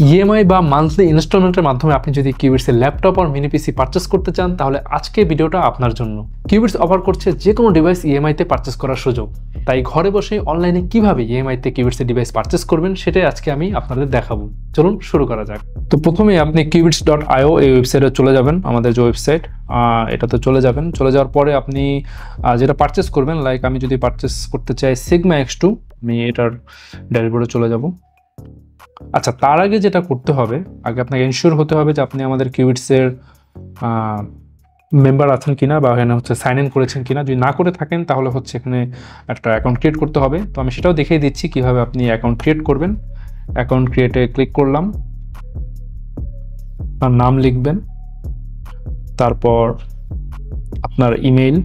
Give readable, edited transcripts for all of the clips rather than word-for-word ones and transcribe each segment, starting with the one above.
EMI বা monthly ইনস্টলমেন্টের মাধ্যমে আপনি যদি কিউবিটসের ল্যাপটপ আর মিনি পিসি পারচেস করতে চান, তাহলে আজকে ভিডিওটা আপনার জন্য। কিউবিটস অফার করছে যে কোনো ডিভাইস ইএমআইতে পারচেস করার সুযোগ। তাই ঘরে বসে অনলাইনে কিভাবে ইএমআইতে কিউবিটসের ডিভাইস পারচেস করবেন সেটাই আজকে আমি আপনাদের দেখাবো। চলুন শুরু করা যাক। তো প্রথমেই আপনি kiwbits.io এই ওয়েবসাইটে চলে যাবেন, আমাদের যে ওয়েবসাইট এটাতে চলে যাবেন। চলে যাওয়ার পরে আপনি যেটা পারচেস করবেন, লাইক আমি যদি পারচেস করতে চাই Sigma X2, আমি এটার ড্যাশবোর্ডে চলে যাব। আচ্ছা, তার আগে যেটা করতে হবে, আগে আপনাকে এনশিওর হতে হবে যে আপনি আমাদের কিউবিটসের মেম্বার আছেন কিনা বা এখানে হচ্ছে সাইন ইন করেছেন কিনা। যদি না করে থাকেন তাহলে হচ্ছে এখানে একটা অ্যাকাউন্ট ক্রিয়েট করতে হবে। তো আমি সেটাও দেখিয়ে দিচ্ছি কিভাবে আপনি অ্যাকাউন্ট ক্রিয়েট করবেন। অ্যাকাউন্ট ক্রিয়েটে ক্লিক করলাম, আপনার নাম লিখবেন, তারপর আপনার ইমেইল,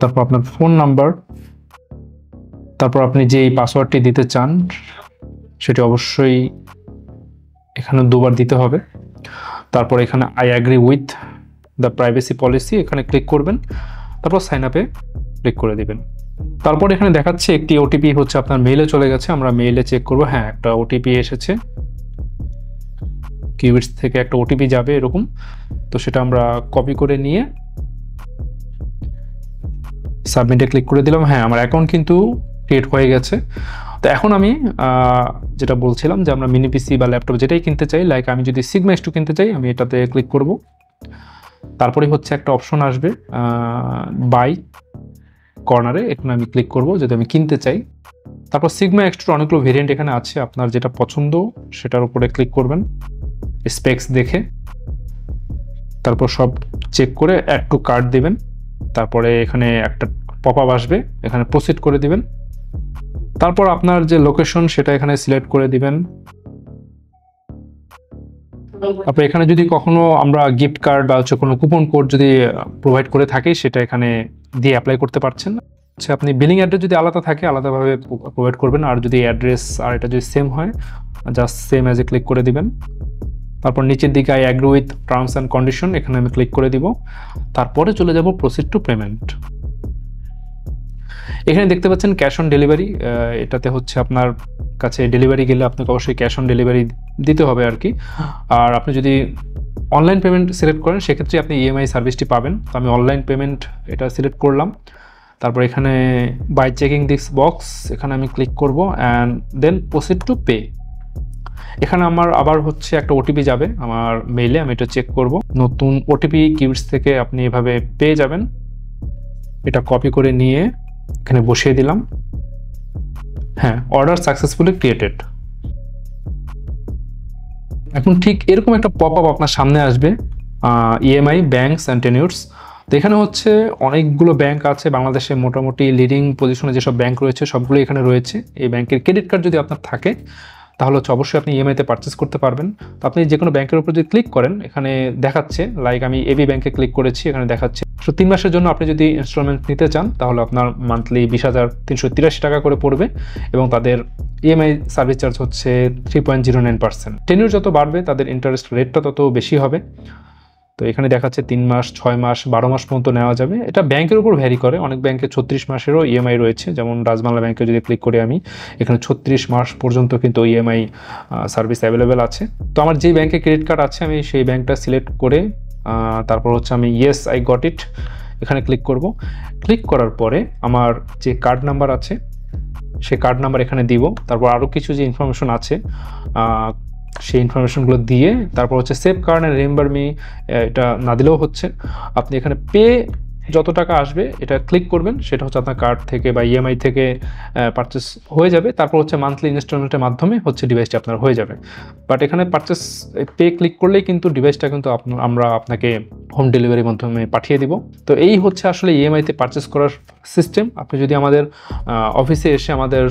তারপর আপনার ফোন নাম্বার, তারপর আপনি যে পাসওয়ার্ডটি দিতে চান সেটি অবশ্যই এখানে দুবার দিতে হবে। তারপর এখানে I agree with the privacy policy এখানে ক্লিক করবেন, তারপর সাইন আপে ক্লিক করে দিবেন। তারপর এখানে দেখাচ্ছে একটি ওটিপি হচ্ছে আপনার মেইলে চলে গেছে। আমরা মেইলে চেক করব, হ্যাঁ একটা ওটিপি এসেছে, কিউবিটস থেকে একটা ওটিপি যাবে এরকম। তো সেটা আমরা কপি করে নিয়ে সাবমিটে ক্লিক করে দিলাম। হ্যাঁ, আমার অ্যাকাউন্ট কিন্তু ক্রিয়েট হয়ে গেছে। তো এখন আমি যেটা বলছিলাম যে আমরা মিনি পিসি বা ল্যাপটপ যেটাই কিনতে চাই, লাইক আমি যদি Sigma X2 কিনতে চাই, আমি এটাতে ক্লিক করব। তারপরে হচ্ছে একটা অপশন আসবে বাই কর্নারে, এখানে আমি ক্লিক করব যদি আমি কিনতে চাই। তারপর Sigma X2 অনেকগুলো ভেরিয়েন্ট এখানে আছে, আপনার যেটা পছন্দ সেটার উপরে ক্লিক করবেন স্পেক্স দেখে। তারপর সব চেক করে অ্যাড টু কার্ট দিবেন। তারপরে এখানে একটা পপ আপ আসবে, এখানে প্রসিড করে দিবেন। তারপর আপনার যে লোকেশন সেটা এখানে সিলেক্ট করে দিবেন। তারপর এখানে যদি কখনো আমরা গিফট কার্ড বা হচ্ছে কোনো কুপন কোড যদি প্রোভাইড করে থাকি, সেটা এখানে দিয়ে অ্যাপ্লাই করতে পারছেন। আচ্ছা, আপনি বিলিং অ্যাড্রেস যদি আলাদা থাকে আলাদাভাবে প্রোভাইড করবেন, আর যদি অ্যাড্রেস আর এটা যদি সেম হয় just same as a click করে দিবেন। তারপর নিচের দিকে I agree with terms and condition এখানে আমি ক্লিক করে দিব। তারপরে চলে যাব প্রসিড টু পেমেন্ট। এখানে দেখতে পাচ্ছেন ক্যাশ অন ডেলিভারি, এটাতে হচ্ছে আপনার কাছে ডেলিভারি গেলে আপনাকে অবশ্যই ক্যাশ অন ডেলিভারি দিতে হবে আর কি। আর আপনি যদি অনলাইন পেমেন্ট সিলেক্ট করেন সেক্ষেত্রে আপনি ইএমআই সার্ভিসটি পাবেন। তো আমি অনলাইন পেমেন্ট এটা সিলেক্ট করলাম। তারপর এখানে বাই চেকিং দিস বক্স এখানে আমি ক্লিক করব and then proceed to pay. এখানে আমার আবার হচ্ছে একটা ওটিপি যাবে আমার মেইলে, আমি এটা চেক করব। নতুন ওটিপি কিউবিটস থেকে আপনি এভাবে পেয়ে যাবেন। এটা কপি করে নিয়ে এখানে বসিয়ে দিলাম। হ্যাঁ, অর্ডার সাকসেসফুলি ক্রিয়েটেড। এখন ঠিক এরকম একটা পপ আপ আপনার সামনে আসবে, ইএমআই ব্যাংকস অ্যান্ড টেনিউরস। তো এখানে হচ্ছে অনেকগুলো ব্যাংক আছে বাংলাদেশে, মোটামুটি লিডিং পজিশনে যেসব ব্যাংক রয়েছে সবগুলো এখানে রয়েছে। এই ব্যাংকের ক্রেডিট কার্ড যদি আপনার থাকে তাহলে হচ্ছে অবশ্যই আপনি ইএমআইতে পারচেস করতে পারবেন। তো আপনি যে কোনো ব্যাংকের উপর যদি ক্লিক করেন এখানে দেখাচ্ছে, লাইক আমি এবি ব্যাংকে ক্লিক করেছি, এখানে দেখাচ্ছে 3 মাসের জন্য আপনি যদি ইনস্টলমেন্ট নিতে চান তাহলে আপনার মান্থলি 20,383 টাকা করে পড়বে এবং তাদের ইএমআই সার্ভিস চার্জ হচ্ছে 3.09%। টেনিউর যত বাড়বে তাদের ইন্টারেস্ট রেটটা তত বেশি হবে। তো এখানে দেখাচ্ছে 3 মাস, 6 মাস, 12 মাস পর্যন্ত নেওয়া যাবে। এটা ব্যাংকের উপর ভ্যারি করে, অনেক ব্যাংকে 36 মাসেরও ইএমআই রয়েছে, যেমন রাজবাংলা ব্যাংকে যদি ক্লিক করি আমি, এখানে 36 মাস পর্যন্ত কিন্তু ইএমআই সার্ভিস অ্যাভেলেবেল আছে। তো আমার যেই ব্যাংকে ক্রেডিট কার্ড আছে আমি সেই ব্যাংকটা সিলেক্ট করে তারপর হচ্ছে আমি ইয়েস আই গট ইট এখানে ক্লিক করব। ক্লিক করার পরে আমার যে কার্ড নাম্বার আছে সেই কার্ড নাম্বার এখানে দিব। তারপর আরও কিছু যে ইনফরমেশন আছে সেই ইনফরমেশনগুলো দিয়ে তারপর হচ্ছে save card and remember me এটা না দিলেও হচ্ছে, আপনি এখানে পে যত টাকা আসবে এটা ক্লিক করবেন, সেটা হচ্ছে আপনার কার্ড থেকে বা ইএমআই থেকে পারচেস হয়ে যাবে। তারপর হচ্ছে মান্থলি ইনস্টলমেন্টের মাধ্যমে হচ্ছে ডিভাইসটি আপনার হয়ে যাবে। বাট এখানে পারচেস পে ক্লিক করলেই কিন্তু ডিভাইসটা কিন্তু আমরা আপনাকে হোম ডেলিভারির মাধ্যমে পাঠিয়ে দিব। তো এই হচ্ছে আসলে ইএমআইতে পারচেস করার সিস্টেম। আপনি যদি আমাদের অফিসে এসে আমাদের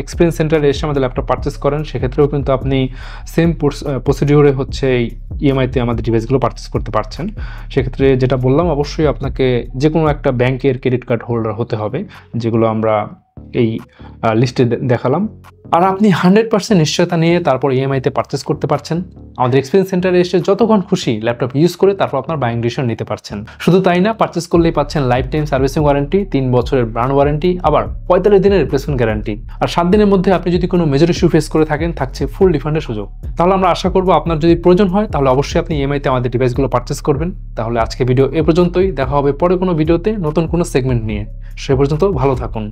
এক্সপিরিয়েন্স সেন্টারে এসে আমাদের ল্যাপটপ পারচেস করেন সেক্ষেত্রেও কিন্তু আপনি সেম প্রসিডিউরে হচ্ছে ইএমআইতে আমাদের ডিভাইসগুলো পারচেস করতে পারছেন। সেক্ষেত্রে যেটা বললাম অবশ্যই আপনাকে যে কোনো একটা ব্যাংকের ক্রেডিট কার্ড হোল্ডার হতে হবে, যেগুলো আমরা এই লিস্টে দেখালাম। আর আপনি 100% নিশ্চয়তা নিয়ে তারপর ইএমআইতে পারচেস করতে পারছেন। আমাদের এক্সপিরিয়েন্স সেন্টারে এসে যতক্ষণ খুশি ল্যাপটপ ইউজ করে তারপর আপনার বাইং ডিসিশন নিতে পারছেন। শুধু তাই না, পারচেস করলেই পাচ্ছেন লাইফ টাইম সার্ভিসিং ওয়ারেন্টি, 3 বছরের ব্র্যান্ড ওয়ারেন্টি, আবার 45 দিনের রিপ্লেসমেন্ট গ্যারান্টি। আর 7 দিনের মধ্যে আপনি যদি কোনো মেজর ইস্যু ফেস করে থাকেন থাকছে ফুল রিফান্ডের সুযোগ। তাহলে আমরা আশা করবো আপনার যদি প্রয়োজন হয় তাহলে অবশ্যই আপনি ইএমআইতে আমাদের ডিভাইসগুলো পারচেস করবেন। তাহলে আজকে ভিডিও এ পর্যন্তই, দেখা হবে পরে কোনো ভিডিওতে নতুন কোনো সেগমেন্ট নিয়ে। সে পর্যন্ত ভালো থাকুন।